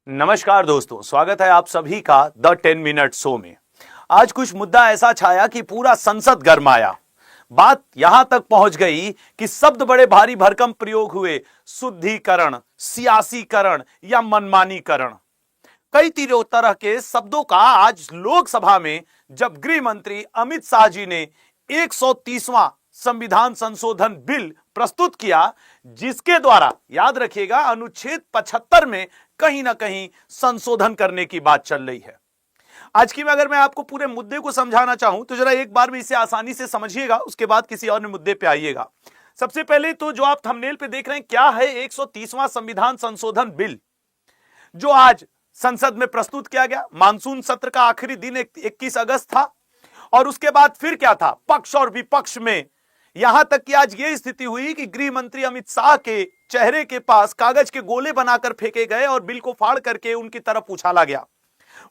नमस्कार दोस्तों, स्वागत है आप सभी का द 10 मिनट शो में। आज कुछ मुद्दा ऐसा छाया कि पूरा संसद गरमाया। बात यहां तक पहुंच गई कि शब्द बड़े भारी भरकम प्रयोग हुए, शुद्धिकरण, सियासीकरण या मनमानीकरण। कई तरह के शब्दों का आज लोकसभा में जब गृह मंत्री अमित शाह जी ने 130वां संविधान संशोधन बिल प्रस्तुत किया, जिसके द्वारा याद रखिएगा अनुच्छेद 75 में कहीं ना कहीं संशोधन करने की बात चल रही है। आज की में अगर मैं आपको पूरे मुद्दे को समझाना चाहूं तो जरा एक बार में इसे आसानी से समझिएगा, उसके बाद किसी और मुद्दे पे आइएगा। सबसे पहले तो जो आप थंबनेल पे देख रहे हैं, क्या है 130वां संविधान संशोधन बिल जो आज संसद में प्रस्तुत किया गया। मानसून सत्र का आखिरी दिन 21 अगस्त था और उसके बाद फिर क्या था, पक्ष और विपक्ष में यहां तक कि आज यह स्थिति हुई कि गृह मंत्री अमित शाह के चेहरे के पास कागज के गोले बनाकर फेंके गए और बिल को फाड़ करके उनकी तरफ उछाला गया।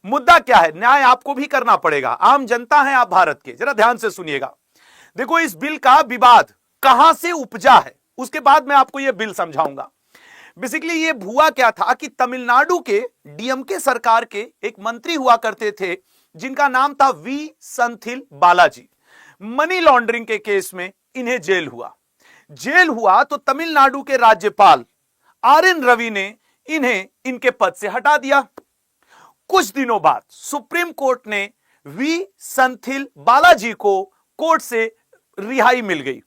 मुद्दा क्या है, न्याय आपको भी करना पड़ेगा, आम जनता है आप भारत के, जरा ध्यान से सुनिएगा। देखो इस बिल का विवाद कहां से उपजा है, उसके बाद मैं आपको यह बिल समझाऊंगा। बेसिकली ये हुआ क्या था कि तमिलनाडु के डीएमके सरकार के एक मंत्री हुआ करते थे जिनका नाम था वी संथिल बालाजी। मनी लॉन्ड्रिंग के केस में इन्हें जेल हुआ तो तमिलनाडु के राज्यपाल आर.एन. रवि ने इन्हें इनके पद से हटा दिया। कुछ दिनों बाद सुप्रीम कोर्ट ने वी संथिल बालाजी को कोर्ट से रिहाई मिल गई।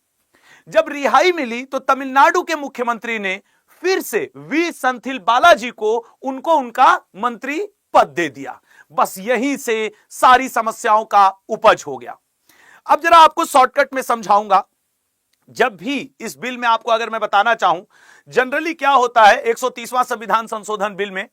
जब रिहाई मिली तो तमिलनाडु के मुख्यमंत्री ने फिर से वी संथिल बालाजी को उनका मंत्री पद दे दिया। बस यहीं से सारी समस्याओं का उपज हो गया। अब जरा आपको शॉर्टकट में समझाऊंगा। जब भी इस बिल में आपको अगर मैं बताना चाहूं, जनरली क्या होता है 130वां संविधान संशोधन बिल में,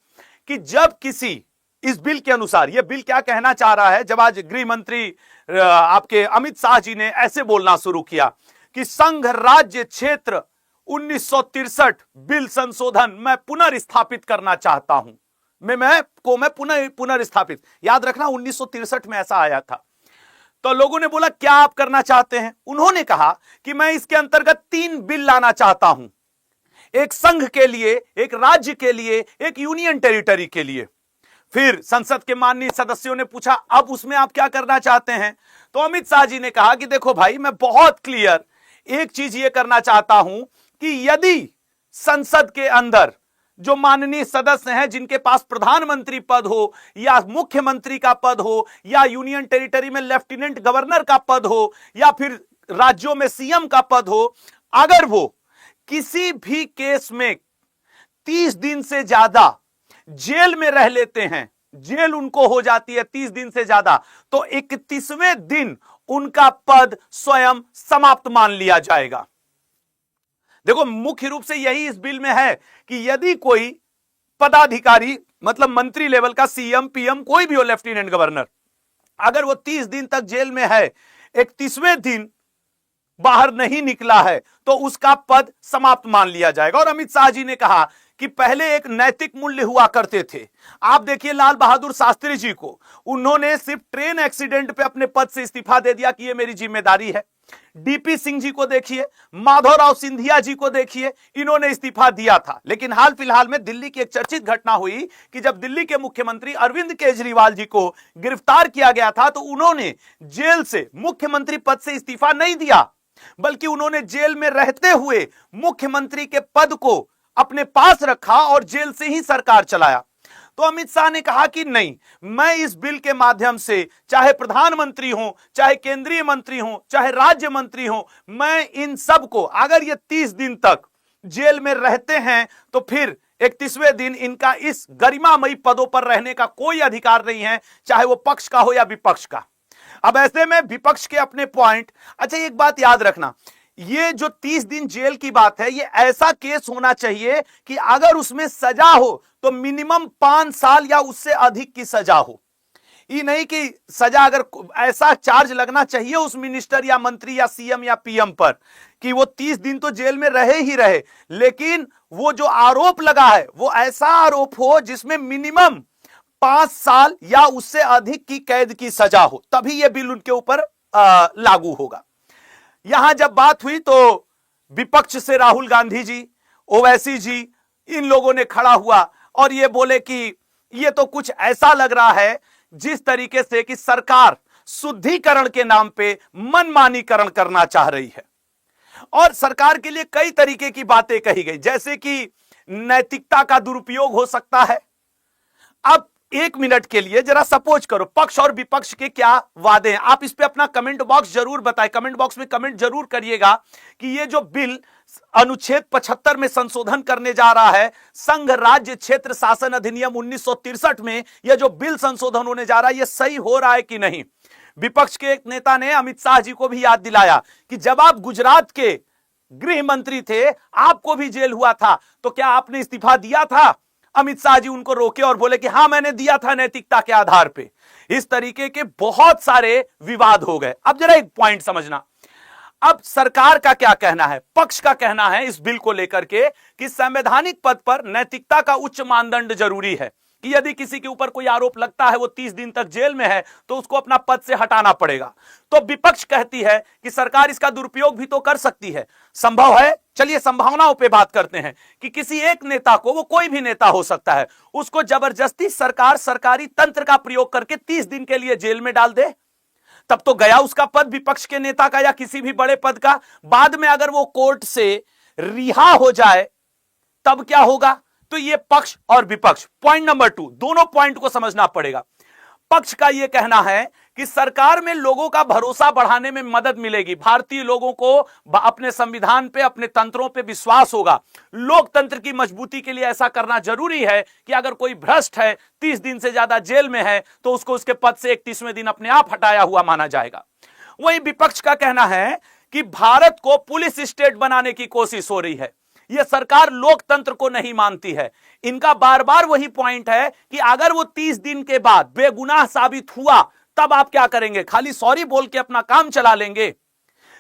कि जब किसी इस बिल के अनुसार, यह बिल क्या कहना चाह रहा है, जब आज गृह मंत्री आपके अमित शाह जी ने ऐसे बोलना शुरू किया कि संघ राज्य क्षेत्र 1963 बिल संशोधन मैं पुनर्स्थापित करना चाहता हूं। मैं पुनर्स्थापित, याद रखना 1963 में ऐसा आया था। तो लोगों ने बोला क्या आप करना चाहते हैं? उन्होंने कहा कि मैं इसके अंतर्गत 3 बिल लाना चाहता हूं, एक संघ के लिए, एक राज्य के लिए, एक यूनियन टेरिटरी के लिए। फिर संसद के माननीय सदस्यों ने पूछा अब उसमें आप क्या करना चाहते हैं? तो अमित शाह जी ने कहा कि देखो भाई, मैं बहुत क्लियर एक चीज ये करना चाहता हूं कि यदि संसद के अंदर जो माननीय सदस्य हैं जिनके पास प्रधानमंत्री पद हो या मुख्यमंत्री का पद हो या यूनियन टेरिटरी में लेफ्टिनेंट गवर्नर का पद हो या फिर राज्यों में सीएम का पद हो, अगर वो किसी भी केस में 30 दिन से ज्यादा जेल में रह लेते हैं, जेल उनको हो जाती है 30 दिन से ज्यादा, तो 31वें दिन उनका पद स्वयं समाप्त मान लिया जाएगा। देखो मुख्य रूप से यही इस बिल में है कि यदि कोई पदाधिकारी, मतलब मंत्री लेवल का, सीएम पीएम कोई भी हो, लेफ्टिनेंट गवर्नर, अगर वो 30 दिन तक जेल में है, 31वें दिन बाहर नहीं निकला है, तो उसका पद समाप्त मान लिया जाएगा। और अमित शाह जी ने कहा कि पहले एक नैतिक मूल्य हुआ करते थे। आप देखिए लाल बहादुर शास्त्री जी को, उन्होंने सिर्फ ट्रेन एक्सीडेंट पे अपने पद से इस्तीफा दे दिया कि ये मेरी जिम्मेदारी है। डीपी सिंह जी को देखिए, माधवराव सिंधिया जी को देखिए, इन्होंने इस्तीफा दिया था। लेकिन हाल फिलहाल में दिल्ली की एक चर्चित घटना हुई कि जब दिल्ली के मुख्यमंत्री अरविंद केजरीवाल जी को गिरफ्तार किया गया था तो उन्होंने जेल से मुख्यमंत्री पद से इस्तीफा नहीं दिया, बल्कि उन्होंने जेल में रहते हुए मुख्यमंत्री के पद को अपने पास रखा और जेल से ही सरकार चलाया। तो अमित शाह ने कहा कि नहीं, मैं इस बिल के माध्यम से, चाहे प्रधानमंत्री हो, चाहे केंद्रीय मंत्री हो, चाहे राज्य मंत्री हो, मैं इन सब को, अगर ये 30 दिन तक जेल में रहते हैं तो फिर 31वें दिन इनका इस गरिमामयी पदों पर रहने का कोई अधिकार नहीं है, चाहे वो पक्ष का हो या विपक्ष का। अब ऐसे में विपक्ष के अपने पॉइंट, अच्छा एक बात याद रखना, ये जो 30 दिन जेल की बात है, ये ऐसा केस होना चाहिए कि अगर उसमें सजा हो तो मिनिमम 5 साल या उससे अधिक की सजा हो। ये नहीं कि सजा, अगर ऐसा चार्ज लगना चाहिए उस मिनिस्टर या मंत्री या सीएम या पीएम पर कि वो 30 दिन तो जेल में रहे ही रहे, लेकिन वो जो आरोप लगा है वो ऐसा आरोप हो जिसमें मिनिमम 5 साल या उससे अधिक की कैद की सजा हो, तभी यह बिल उनके ऊपर लागू होगा। यहां जब बात हुई तो विपक्ष से राहुल गांधी जी, ओवैसी जी, इन लोगों ने खड़ा हुआ और ये बोले कि ये तो कुछ ऐसा लग रहा है जिस तरीके से कि सरकार शुद्धिकरण के नाम पे मनमानीकरण करना चाह रही है। और सरकार के लिए कई तरीके की बातें कही गई, जैसे कि नैतिकता का दुरुपयोग हो सकता है। अब एक मिनट के लिए जरा सपोज करो, पक्ष और विपक्ष के क्या वादे हैं, आप इस पे अपना कमेंट बॉक्स जरूर बताएं। कमेंट बॉक्स में कमेंट जरूर करिएगा कि ये जो बिल अनुच्छेद 75 में संशोधन करने जा रहा है, संघ राज्य क्षेत्र शासन अधिनियम 1963 में यह जो बिल संशोधन होने जा रहा है, यह सही हो रहा है कि नहीं। विपक्ष के एक नेता ने अमित शाह जी को भी याद दिलाया कि जब आप गुजरात के गृह मंत्री थे, आपको भी जेल हुआ था, तो क्या आपने इस्तीफा दिया था? अमित शाह जी उनको रोके और बोले कि हां मैंने दिया था नैतिकता के आधार पे। इस तरीके के बहुत सारे विवाद हो गए। अब जरा एक पॉइंट समझना, अब सरकार का क्या कहना है, पक्ष का कहना है इस बिल को लेकर के कि संवैधानिक पद पर नैतिकता का उच्च मानदंड जरूरी है, कि यदि किसी के ऊपर कोई आरोप लगता है, वो 30 दिन तक जेल में है, तो उसको अपना पद से हटाना पड़ेगा। तो विपक्ष कहती है कि सरकार इसका दुरुपयोग भी तो कर सकती है, संभव है। चलिए संभावनाओं पे बात करते हैं कि किसी एक नेता को, वो कोई भी नेता हो सकता है, उसको जबरदस्ती सरकार सरकारी तंत्र का प्रयोग करके 30 दिन के लिए जेल में डाल दे, तब तो गया उसका पद विपक्ष के नेता का या किसी भी बड़े पद का। बाद में अगर वो कोर्ट से रिहा हो जाए तब क्या होगा? तो ये पक्ष और विपक्ष, पॉइंट नंबर 2, दोनों पॉइंट को समझना पड़ेगा। पक्ष का यह कहना है कि सरकार में लोगों का भरोसा बढ़ाने में मदद मिलेगी, भारतीय लोगों को अपने संविधान पे, अपने तंत्रों पे विश्वास होगा। लोकतंत्र की मजबूती के लिए ऐसा करना जरूरी है कि अगर कोई भ्रष्ट है, 30 दिन से ज्यादा जेल में है, तो उसको उसके पद से 31वें दिन अपने आप हटाया हुआ माना जाएगा। वहीं विपक्ष का कहना है कि भारत को पुलिस स्टेट बनाने की कोशिश हो रही है, यह सरकार लोकतंत्र को नहीं मानती है। इनका बार बार वही पॉइंट है कि अगर वो 30 दिन के बाद बेगुनाह साबित हुआ, तब आप क्या करेंगे? खाली सॉरी बोल के अपना काम चला लेंगे?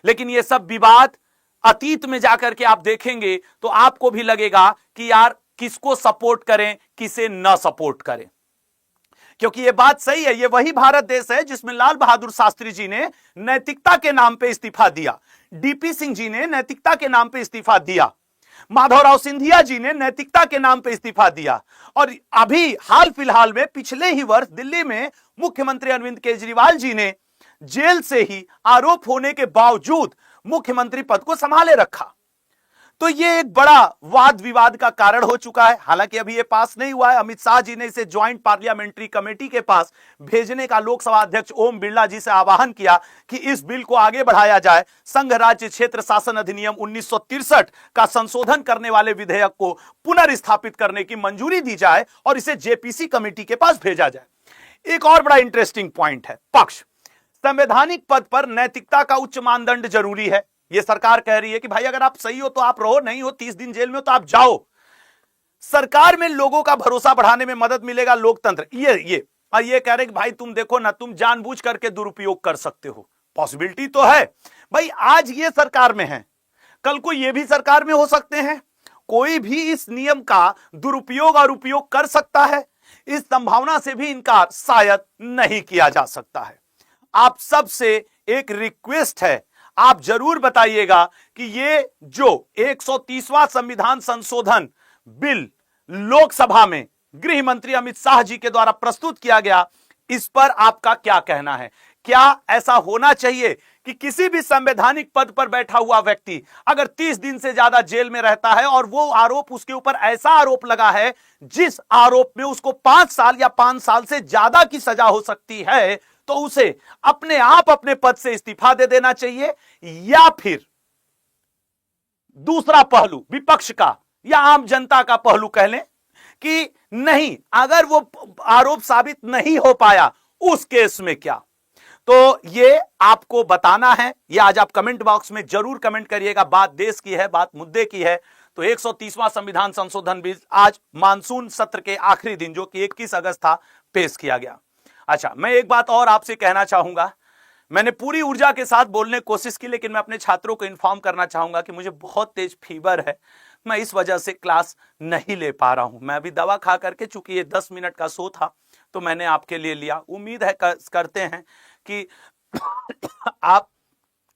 लेकिन ये सब विवाद अतीत में जाकर के आप देखेंगे तो आपको भी लगेगा कि यार किसको सपोर्ट करें, किसे न सपोर्ट करें। क्योंकि ये बात सही है, ये वही भारत देश है जिसमें लाल बहादुर शास्त्री जी ने नैतिकता के नाम पे इस्तीफा दिया, डीपी सिंह जी ने नैतिकता के नाम पे इस्तीफा दिया, माधवराव सिंधिया जी ने नैतिकता के नाम पे इस्तीफा दिया, और अभी हाल फिलहाल में पिछले ही वर्ष दिल्ली में मुख्यमंत्री अरविंद केजरीवाल जी ने जेल से ही आरोप होने के बावजूद मुख्यमंत्री पद को संभाले रखा। तो ये एक बड़ा वाद विवाद का कारण हो चुका है। हालांकि अभी ये पास नहीं हुआ है, अमित शाह जी ने इसे ज्वाइंट पार्लियामेंट्री कमेटी के पास भेजने का लोकसभा अध्यक्ष ओम बिरला जी से आह्वान किया कि इस बिल को आगे बढ़ाया जाए, संघ राज्य क्षेत्र शासन अधिनियम 1963 का संशोधन करने वाले विधेयक को पुनर्स्थापित करने की मंजूरी दी जाए और इसे जेपीसी कमेटी के पास भेजा जाए। एक और बड़ा इंटरेस्टिंग पॉइंट है, पक्ष संवैधानिक पद पर नैतिकता का उच्च मानदंड जरूरी है। यह सरकार कह रही है कि भाई अगर आप सही हो तो आप रहो, नहीं हो 30 दिन जेल में हो तो आप जाओ। सरकार में लोगों का भरोसा बढ़ाने में मदद मिलेगा, लोकतंत्र। ये कह रहे कि भाई तुम देखो ना, तुम जानबूझ करके दुरुपयोग कर सकते हो, पॉसिबिलिटी तो है भाई। आज ये सरकार में है, कल को ये भी सरकार में हो सकते हैं, कोई भी इस नियम का दुरुपयोग और उपयोग कर सकता है। इस संभावना से भी इनकार शायद नहीं किया जा सकता है। आप सबसे एक रिक्वेस्ट है, आप जरूर बताइएगा कि ये जो 130वां संविधान संशोधन बिल लोकसभा में गृह मंत्री अमित शाह जी के द्वारा प्रस्तुत किया गया, इस पर आपका क्या कहना है? क्या ऐसा होना चाहिए कि किसी भी संवैधानिक पद पर बैठा हुआ व्यक्ति अगर 30 दिन से ज्यादा जेल में रहता है और वो आरोप, उसके ऊपर ऐसा आरोप लगा है जिस आरोप में उसको 5 साल या 5 साल से ज्यादा की सजा हो सकती है, तो उसे अपने आप अपने पद से इस्तीफा दे देना चाहिए? या फिर दूसरा पहलू विपक्ष का या आम जनता का पहलू कह लें कि नहीं, अगर वो आरोप साबित नहीं हो पाया उस केस में क्या? तो ये आपको बताना है, ये आज आप कमेंट बॉक्स में जरूर कमेंट करिएगा। बात देश की है, बात मुद्दे की है। तो 130वां संविधान संशोधन बिल आज मानसून सत्र के आखिरी दिन, जो कि 21 अगस्त था, पेश किया गया। अच्छा, मैं एक बात और आपसे कहना चाहूंगा। मैंने पूरी ऊर्जा के साथ बोलने की कोशिश की, लेकिन मैं अपने छात्रों को इन्फॉर्म करना चाहूंगा कि मुझे बहुत तेज फीवर है, मैं इस वजह से क्लास नहीं ले पा रहा हूं। मैं अभी दवा खा करके, चूंकि ये 10 मिनट का शो था तो मैंने आपके लिए लिया। उम्मीद है करते हैं कि आप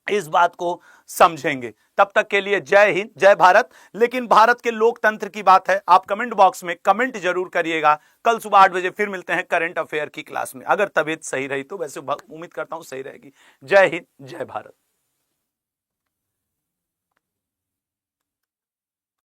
इस बात को समझेंगे। तब तक के लिए जय हिंद, जय भारत। लेकिन भारत के लोकतंत्र की बात है, आप कमेंट बॉक्स में कमेंट जरूर करिएगा। कल सुबह 8 बजे फिर मिलते हैं करंट अफेयर की क्लास में, अगर तबीयत सही रही तो, वैसे उम्मीद करता हूं सही रहेगी। जय हिंद, जय भारत।